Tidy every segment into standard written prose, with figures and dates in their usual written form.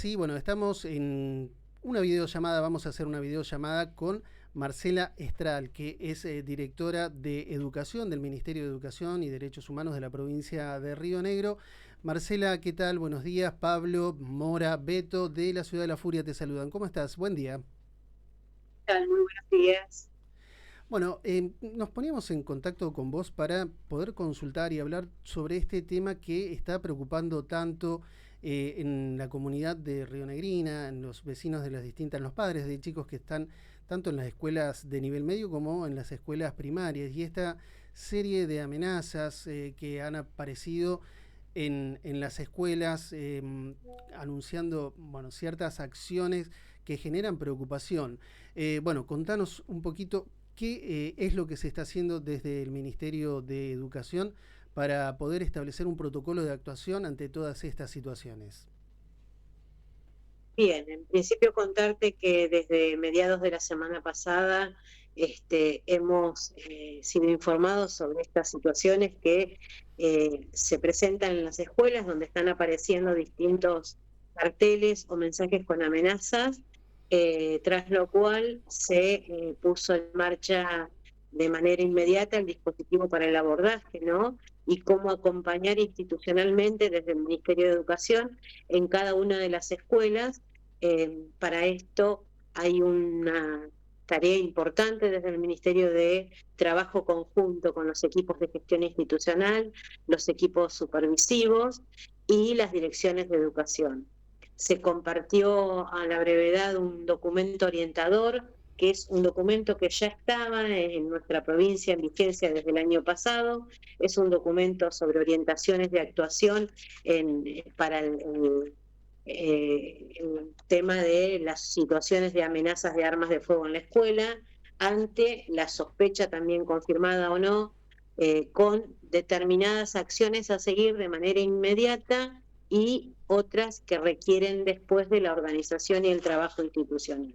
Sí, bueno, estamos en una videollamada, vamos a hacer una videollamada con Marcela Estral, que es directora de Educación del Ministerio de Educación y Derechos Humanos de la provincia de Río Negro. Marcela, ¿qué tal? Buenos días. Pablo, Mora, Beto de la Ciudad de la Furia te saludan. ¿Cómo estás? Buen día. Tal? Muy buenos días. Bueno, nos poníamos en contacto con vos para poder consultar y hablar sobre este tema que está preocupando tanto en la comunidad de Río Negrina, en los vecinos de las distintas, en los padres de chicos que están tanto en las escuelas de nivel medio como en las escuelas primarias. Y esta serie de amenazas que han aparecido en las escuelas anunciando bueno, ciertas acciones que generan preocupación. Bueno, contanos un poquito qué es lo que se está haciendo desde el Ministerio de Educación para poder establecer un protocolo de actuación ante todas estas situaciones. Bien, en principio contarte que desde mediados de la semana pasada hemos sido informados sobre estas situaciones que se presentan en las escuelas donde están apareciendo distintos carteles o mensajes con amenazas, tras lo cual se puso en marcha de manera inmediata el dispositivo para el abordaje, ¿no? Y cómo acompañar institucionalmente desde el Ministerio de Educación en cada una de las escuelas. Para esto hay una tarea importante desde el Ministerio de Trabajo conjunto con los equipos de gestión institucional, los equipos supervisivos y las direcciones de educación. Se compartió a la brevedad un documento orientador, que es un documento que ya estaba en nuestra provincia en vigencia desde el año pasado. Es un documento sobre orientaciones de actuación para el tema de las situaciones de amenazas de armas de fuego en la escuela, ante la sospecha también confirmada o no, con determinadas acciones a seguir de manera inmediata y otras que requieren después de la organización y el trabajo institucional.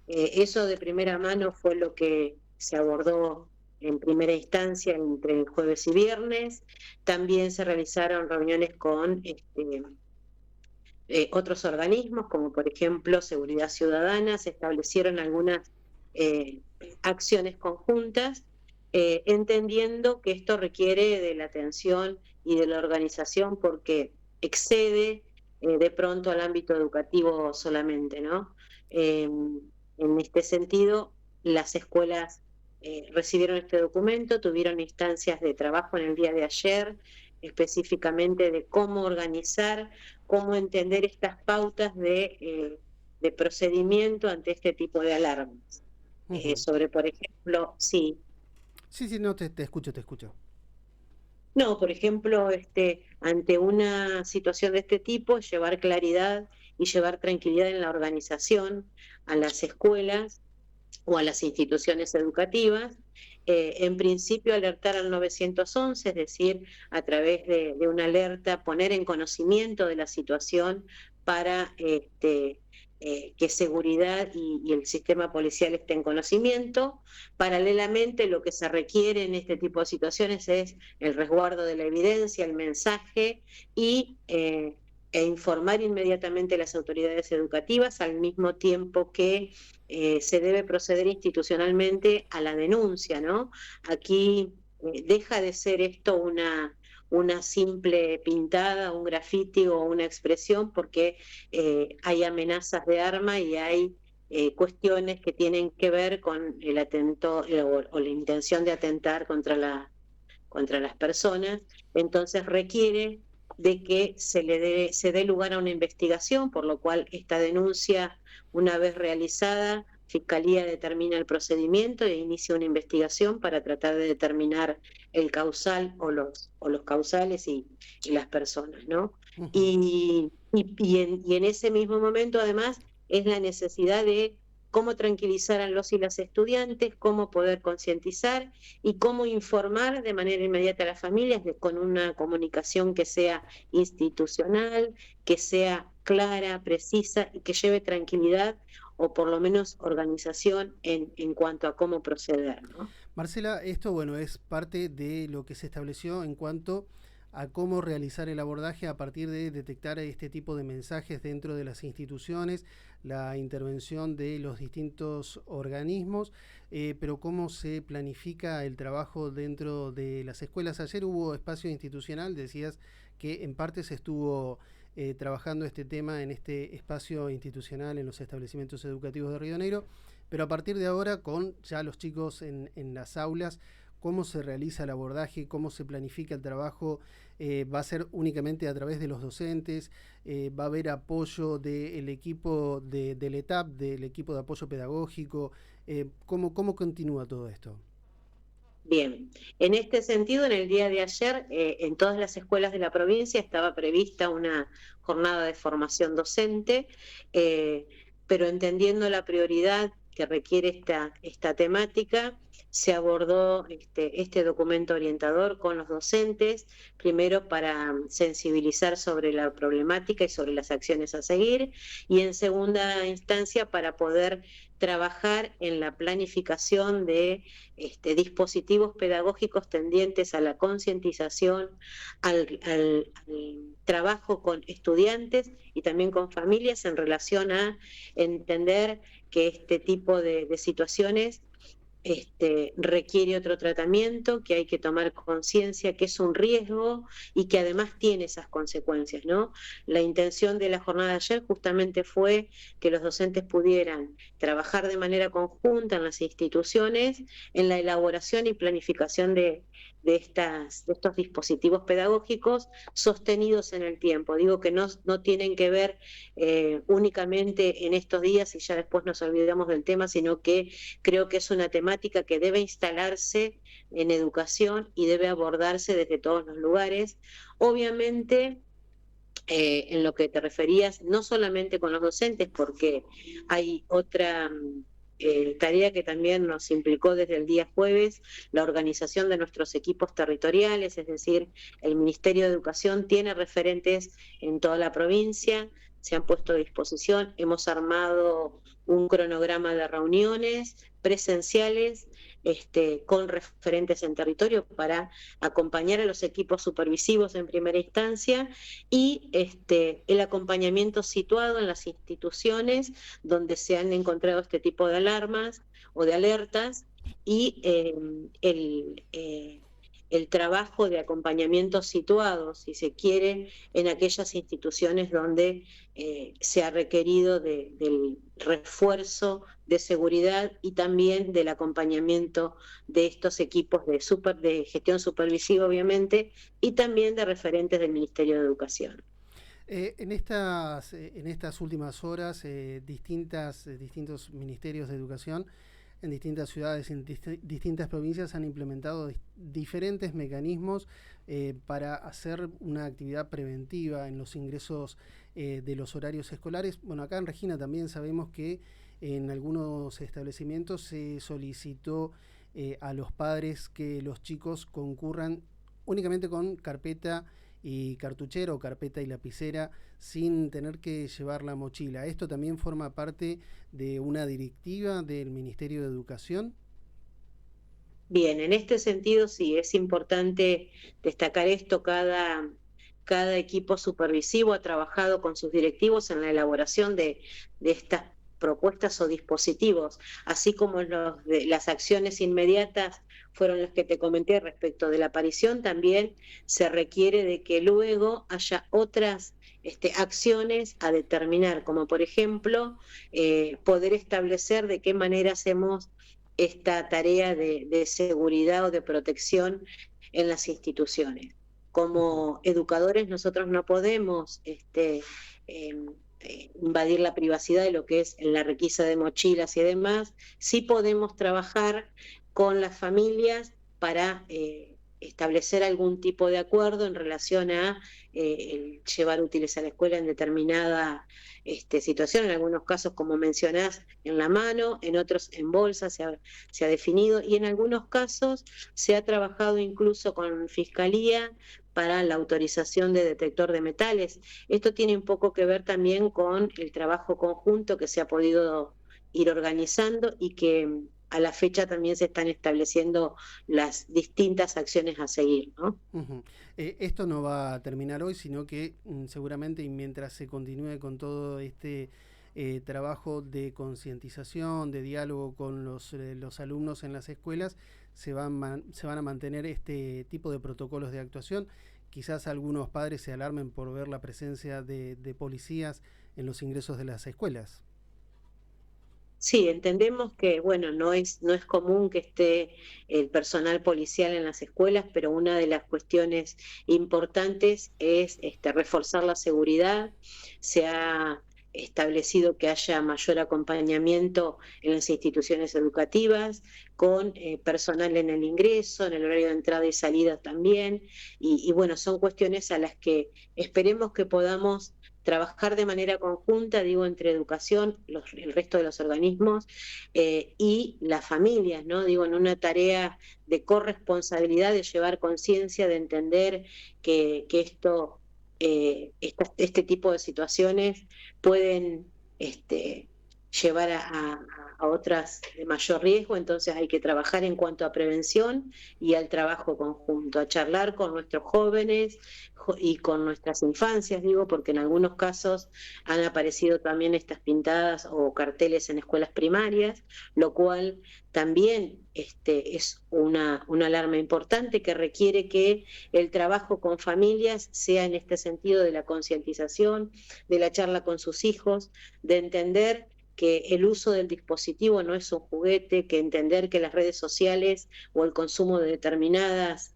Eso de primera mano fue lo que se abordó en primera instancia entre el jueves y viernes. También se realizaron reuniones con otros organismos, como por ejemplo Seguridad Ciudadana. Se establecieron algunas eh, acciones conjuntas, entendiendo que esto requiere de la atención y de la organización porque excede de pronto al ámbito educativo solamente, ¿no? En este sentido, las escuelas recibieron este documento, tuvieron instancias de trabajo en el día de ayer, específicamente de cómo organizar, cómo entender estas pautas de procedimiento ante este tipo de alarmas. Ujú. Sobre, por ejemplo, sí, Sí, sí, no, te escucho, te escucho. no, por ejemplo, ante una situación de este tipo, llevar claridad y llevar tranquilidad en la organización a las escuelas o a las instituciones educativas. En principio, alertar al 911, es decir, a través de una alerta, poner en conocimiento de la situación para que seguridad y el sistema policial esté en conocimiento. Paralelamente, lo que se requiere en este tipo de situaciones es el resguardo de la evidencia, el mensaje e informar inmediatamente a las autoridades educativas, al mismo tiempo que se debe proceder institucionalmente a la denuncia, ¿no? Aquí deja de ser esto una simple pintada, un grafiti o una expresión, porque hay amenazas de arma y hay cuestiones que tienen que ver con el atento o la intención de atentar contra las personas. Entonces requiere de que se dé lugar a una investigación, por lo cual esta denuncia, una vez realizada, Fiscalía determina el procedimiento e inicia una investigación para tratar de determinar el causal o los causales y las personas, ¿no? Ujú. Y en ese mismo momento, además, es la necesidad de cómo tranquilizar a los y las estudiantes, cómo poder concientizar y cómo informar de manera inmediata a las familias con una comunicación que sea institucional, que sea clara, precisa y que lleve tranquilidad o por lo menos organización en cuanto a cómo proceder, ¿no? Marcela, esto bueno es parte de lo que se estableció en cuanto a cómo realizar el abordaje a partir de detectar este tipo de mensajes dentro de las instituciones, la intervención de los distintos organismos, pero cómo se planifica el trabajo dentro de las escuelas. Ayer hubo espacio institucional, decías que en parte se estuvo trabajando este tema en este espacio institucional en los establecimientos educativos de Río Negro, pero a partir de ahora, con ya los chicos en las aulas, cómo se realiza el abordaje, cómo se planifica el trabajo, va a ser únicamente a través de los docentes, va a haber apoyo del equipo del ETAP, del equipo de apoyo pedagógico, ¿cómo continúa todo esto? Bien, en este sentido, en el día de ayer, en todas las escuelas de la provincia estaba prevista una jornada de formación docente, eh, pero entendiendo la prioridad que requiere esta temática, se abordó este documento orientador con los docentes, primero para sensibilizar sobre la problemática y sobre las acciones a seguir, y en segunda instancia para poder trabajar en la planificación de dispositivos pedagógicos tendientes a la concientización, al trabajo con estudiantes y también con familias en relación a entender que este tipo de situaciones requiere otro tratamiento, que hay que tomar conciencia que es un riesgo y que además tiene esas consecuencias, ¿no? La intención de la jornada de ayer justamente fue que los docentes pudieran trabajar de manera conjunta en las instituciones en la elaboración y planificación de estos dispositivos pedagógicos sostenidos en el tiempo. Digo que no tienen que ver únicamente en estos días y ya después nos olvidamos del tema, sino que creo que es una temática que debe instalarse en educación y debe abordarse desde todos los lugares. Obviamente, en lo que te referías, no solamente con los docentes, porque hay otra tarea que también nos implicó desde el día jueves, la organización de nuestros equipos territoriales, es decir, el Ministerio de Educación tiene referentes en toda la provincia, se han puesto a disposición, hemos armado un cronograma de reuniones presenciales con referentes en territorio para acompañar a los equipos supervisivos en primera instancia y el acompañamiento situado en las instituciones donde se han encontrado este tipo de alarmas o de alertas y el trabajo de acompañamiento situado, si se quiere, en aquellas instituciones donde se ha requerido del refuerzo de seguridad y también del acompañamiento de estos equipos de gestión supervisiva, obviamente, y también de referentes del Ministerio de Educación. En estas últimas horas, distintos ministerios de educación en distintas ciudades, en distintas provincias han implementado diferentes mecanismos para hacer una actividad preventiva en los ingresos de los horarios escolares. Bueno, acá en Regina también sabemos que en algunos establecimientos se solicitó a los padres que los chicos concurran únicamente con carpeta y cartuchera o carpeta y lapicera sin tener que llevar la mochila. ¿Esto también forma parte de una directiva del Ministerio de Educación? Bien, en este sentido sí, es importante destacar esto. Cada equipo supervisivo ha trabajado con sus directivos en la elaboración de estas propuestas o dispositivos, así como las acciones inmediatas fueron las que te comenté respecto de la aparición, también se requiere de que luego haya otras acciones a determinar, como por ejemplo poder establecer de qué manera hacemos esta tarea de seguridad o de protección en las instituciones. Como educadores nosotros no podemos invadir la privacidad de lo que es la requisa de mochilas y demás. Sí podemos trabajar con las familias para establecer algún tipo de acuerdo en relación a el llevar útiles a la escuela en determinada situación, en algunos casos, como mencionás, en la mano, en otros en bolsa, se ha definido, y en algunos casos se ha trabajado incluso con Fiscalía para la autorización de detector de metales. Esto tiene un poco que ver también con el trabajo conjunto que se ha podido ir organizando y que a la fecha también se están estableciendo las distintas acciones a seguir, ¿no? Esto no va a terminar hoy, sino que seguramente, y mientras se continúe con todo este trabajo de concientización, de diálogo con los alumnos en las escuelas, se van a mantener este tipo de protocolos de actuación. Quizás algunos padres se alarmen por ver la presencia de policías en los ingresos de las escuelas. Sí, entendemos que, bueno, no es común que esté el personal policial en las escuelas, pero una de las cuestiones importantes es reforzar la seguridad. Se ha establecido que haya mayor acompañamiento en las instituciones educativas, con personal en el ingreso, en el horario de entrada y salida también. Y bueno, son cuestiones a las que esperemos que podamos trabajar de manera conjunta, digo, entre educación, el resto de los organismos y las familias, ¿no? Digo, en una tarea de corresponsabilidad, de llevar conciencia, de entender que este tipo de situaciones pueden llevar a otras de mayor riesgo, entonces hay que trabajar en cuanto a prevención y al trabajo conjunto, a charlar con nuestros jóvenes y con nuestras infancias, digo, porque en algunos casos han aparecido también estas pintadas o carteles en escuelas primarias, lo cual también es una alarma importante que requiere que el trabajo con familias sea en este sentido de la concientización, de la charla con sus hijos, de entender que el uso del dispositivo no es un juguete, que entender que las redes sociales o el consumo de determinadas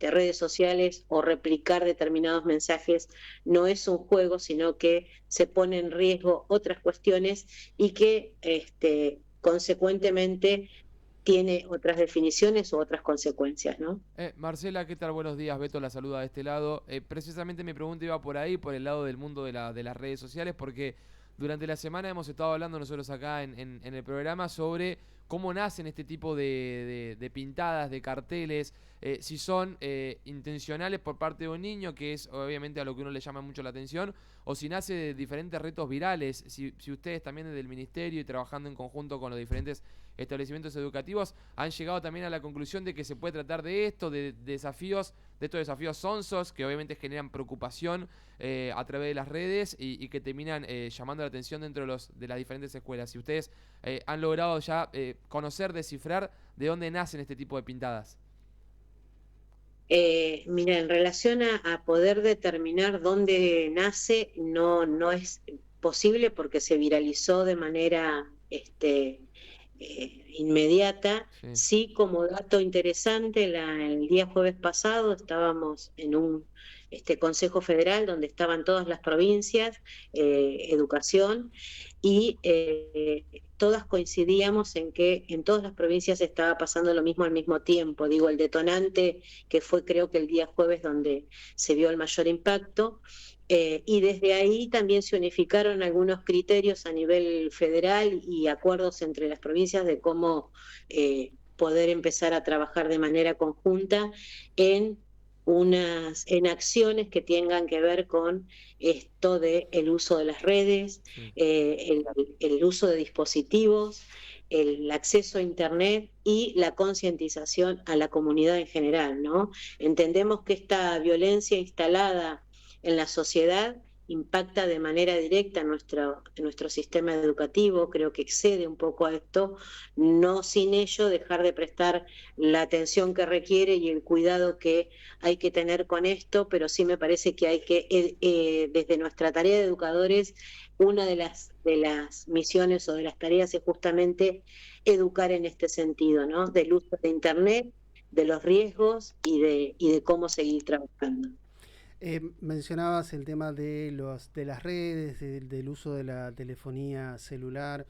redes sociales o replicar determinados mensajes no es un juego, sino que se pone en riesgo otras cuestiones y que consecuentemente tiene otras definiciones o otras consecuencias, ¿no? Marcela, ¿qué tal? Buenos días. Beto la saluda de este lado. Precisamente mi pregunta iba por ahí, por el lado del mundo de las redes sociales, porque durante la semana hemos estado hablando nosotros acá en el programa sobre cómo nacen este tipo de pintadas, de carteles, si son intencionales por parte de un niño, que es obviamente a lo que uno le llama mucho la atención, o si nace de diferentes retos virales, si ustedes también desde el ministerio y trabajando en conjunto con los diferentes establecimientos educativos han llegado también a la conclusión de que se puede tratar de esto, de estos desafíos sonsos que obviamente generan preocupación a través de las redes y que terminan llamando la atención dentro de las diferentes escuelas. Si ustedes han logrado ya conocer, descifrar de dónde nacen este tipo de pintadas. Mira, en relación a poder determinar dónde nace, no es posible porque se viralizó de manera inmediata. Sí. Sí, como dato interesante, el día jueves pasado estábamos en un Consejo Federal donde estaban todas las provincias, educación, y todas coincidíamos en que en todas las provincias estaba pasando lo mismo al mismo tiempo. Digo, el detonante que fue creo que el día jueves donde se vio el mayor impacto, y desde ahí también se unificaron algunos criterios a nivel federal y acuerdos entre las provincias de cómo poder empezar a trabajar de manera conjunta en en acciones que tengan que ver con esto de el uso de las redes, Sí. el uso de dispositivos, el acceso a Internet y la concientización a la comunidad en general, ¿no? Entendemos que esta violencia instalada en la sociedad impacta de manera directa en nuestro sistema educativo, creo que excede un poco a esto, no sin ello dejar de prestar la atención que requiere y el cuidado que hay que tener con esto, pero sí me parece que hay que, desde nuestra tarea de educadores, una de las misiones o de las tareas es justamente educar en este sentido, ¿no? Del uso de Internet, de los riesgos y de cómo seguir trabajando. Mencionabas el tema de las redes, del uso de la telefonía celular.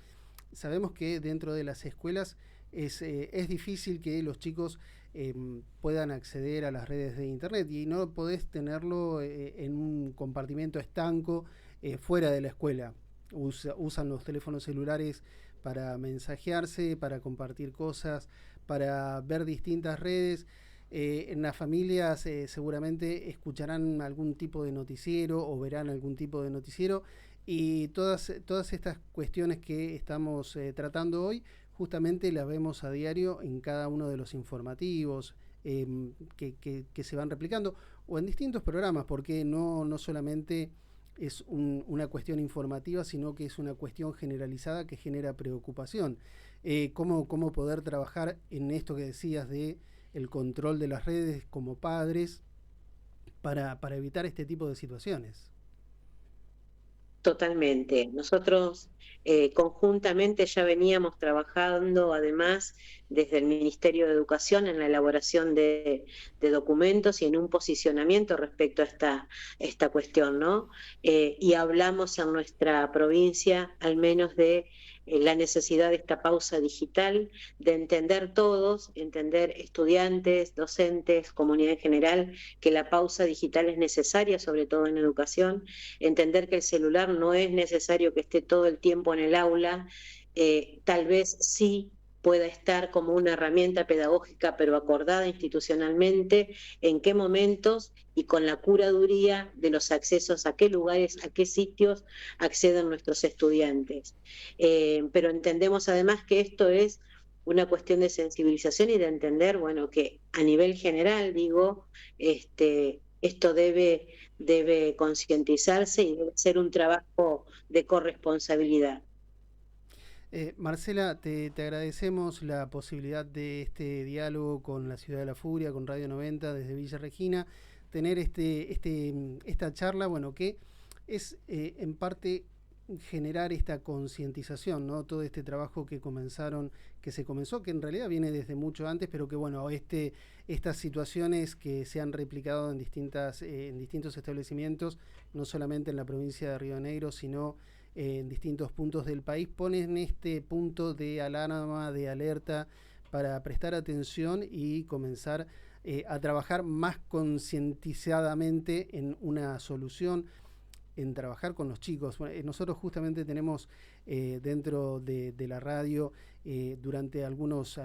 Sabemos que dentro de las escuelas es difícil que los chicos puedan acceder a las redes de internet y no podés tenerlo en un compartimento estanco fuera de la escuela. Usan los teléfonos celulares para mensajearse, para compartir cosas, para ver distintas redes. En las familias seguramente escucharán algún tipo de noticiero o verán algún tipo de noticiero y todas estas cuestiones que estamos tratando hoy justamente la vemos a diario en cada uno de los informativos que se van replicando, o en distintos programas, porque no solamente es una cuestión informativa, sino que es una cuestión generalizada que genera preocupación. ¿Cómo poder trabajar en esto que decías de el control de las redes como padres para evitar este tipo de situaciones? Totalmente. Nosotros conjuntamente ya veníamos trabajando, además, desde el Ministerio de Educación en la elaboración de documentos y en un posicionamiento respecto a esta cuestión, ¿no? Y hablamos en nuestra provincia al menos de la necesidad de esta pausa digital, de entender todos, entender estudiantes, docentes, comunidad en general, que la pausa digital es necesaria, sobre todo en educación, entender que el celular no es necesario que esté todo el tiempo en el aula, tal vez sí pueda estar como una herramienta pedagógica, pero acordada institucionalmente, en qué momentos y con la curaduría de los accesos, a qué lugares, a qué sitios acceden nuestros estudiantes. Pero entendemos además que esto es una cuestión de sensibilización y de entender, bueno, que a nivel general, digo, esto debe concientizarse y debe ser un trabajo de corresponsabilidad. Marcela, te agradecemos la posibilidad de este diálogo con la Ciudad de la Furia, con Radio 90 desde Villa Regina, tener esta charla, bueno, que es en parte generar esta concientización, ¿no? Todo este trabajo que se comenzó, que en realidad viene desde mucho antes, pero que bueno, estas situaciones que se han replicado en distintos establecimientos, no solamente en la provincia de Río Negro, sino en distintos puntos del país, ponen este punto de alarma, de alerta, para prestar atención y comenzar a trabajar más concientizadamente en una solución, en trabajar con los chicos. Bueno, nosotros justamente tenemos dentro de la radio durante algunos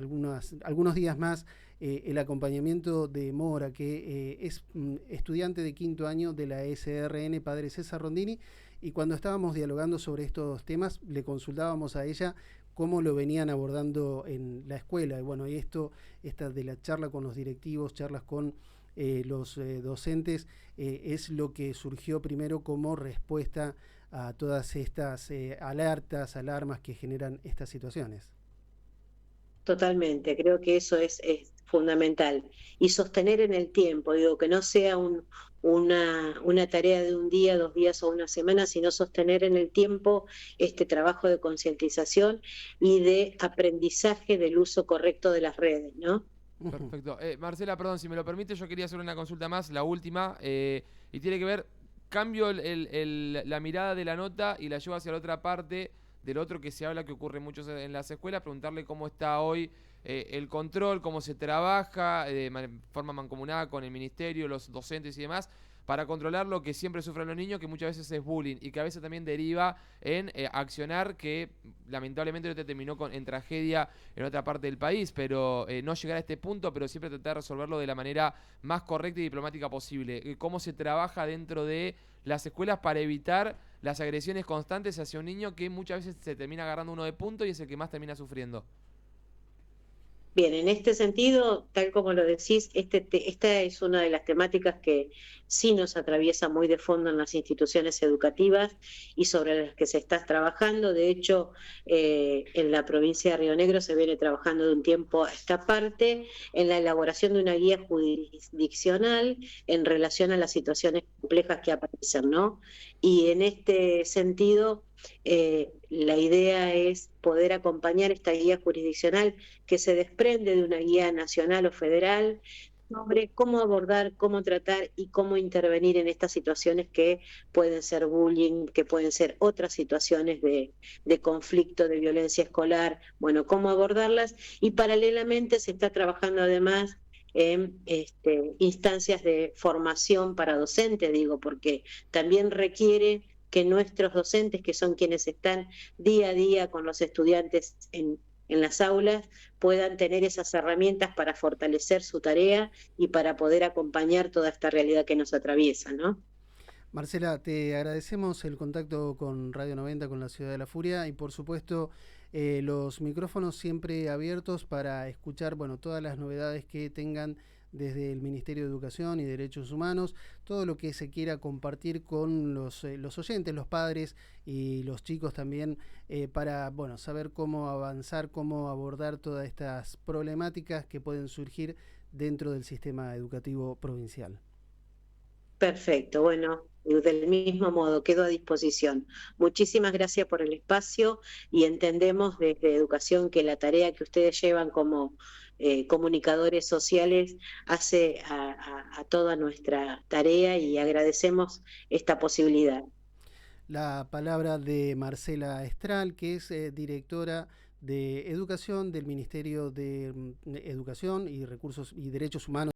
días más el acompañamiento de Mora, que es estudiante de quinto año de la SRN Padre César Rondini, y cuando estábamos dialogando sobre estos temas le consultábamos a ella cómo lo venían abordando en la escuela. Y bueno, y esta de la charla con los directivos, charlas con los docentes, es lo que surgió primero como respuesta a todas estas alarmas que generan estas situaciones. Totalmente, creo que eso es fundamental. Y sostener en el tiempo, digo, que no sea una tarea de un día, 2 días o una semana, sino sostener en el tiempo este trabajo de concientización y de aprendizaje del uso correcto de las redes, ¿no? Perfecto. Marcela, perdón, si me lo permite, yo quería hacer una consulta más, la última, y tiene que ver, cambio la mirada de la nota y la llevo hacia la otra parte del otro que se habla, que ocurre mucho en las escuelas, preguntarle cómo está hoy el control, cómo se trabaja de forma mancomunada con el ministerio, los docentes y demás, para controlar lo que siempre sufren los niños, que muchas veces es bullying y que a veces también deriva en accionar que lamentablemente te terminó en tragedia en otra parte del país, pero no llegar a este punto, pero siempre tratar de resolverlo de la manera más correcta y diplomática posible. ¿Cómo se trabaja dentro de las escuelas para evitar las agresiones constantes hacia un niño que muchas veces se termina agarrando uno de punto y es el que más termina sufriendo? Bien, en este sentido, tal como lo decís, esta es una de las temáticas que sí nos atraviesa muy de fondo en las instituciones educativas y sobre las que se está trabajando. De hecho, en la provincia de Río Negro se viene trabajando de un tiempo a esta parte en la elaboración de una guía jurisdiccional en relación a las situaciones complejas que aparecen, ¿no? Y en este sentido, la idea es poder acompañar esta guía jurisdiccional que se desprende de una guía nacional o federal sobre cómo abordar, cómo tratar y cómo intervenir en estas situaciones que pueden ser bullying, que pueden ser otras situaciones de conflicto, de violencia escolar, bueno, cómo abordarlas, y paralelamente se está trabajando además en instancias de formación para docentes, digo, porque también requiere que nuestros docentes, que son quienes están día a día con los estudiantes en las aulas, puedan tener esas herramientas para fortalecer su tarea y para poder acompañar toda esta realidad que nos atraviesa, ¿no? Marcela, te agradecemos el contacto con Radio 90, con la Ciudad de la Furia, y por supuesto Los micrófonos siempre abiertos para escuchar, bueno, todas las novedades que tengan desde el Ministerio de Educación y Derechos Humanos, todo lo que se quiera compartir con los oyentes, los padres y los chicos también, para, bueno, saber cómo avanzar, cómo abordar todas estas problemáticas que pueden surgir dentro del sistema educativo provincial. Perfecto, bueno, del mismo modo, quedo a disposición. Muchísimas gracias por el espacio y entendemos desde Educación que la tarea que ustedes llevan como comunicadores sociales hace a toda nuestra tarea y agradecemos esta posibilidad. La palabra de Marcela Estral, que es directora de Educación del Ministerio de Educación y Recursos y Derechos Humanos.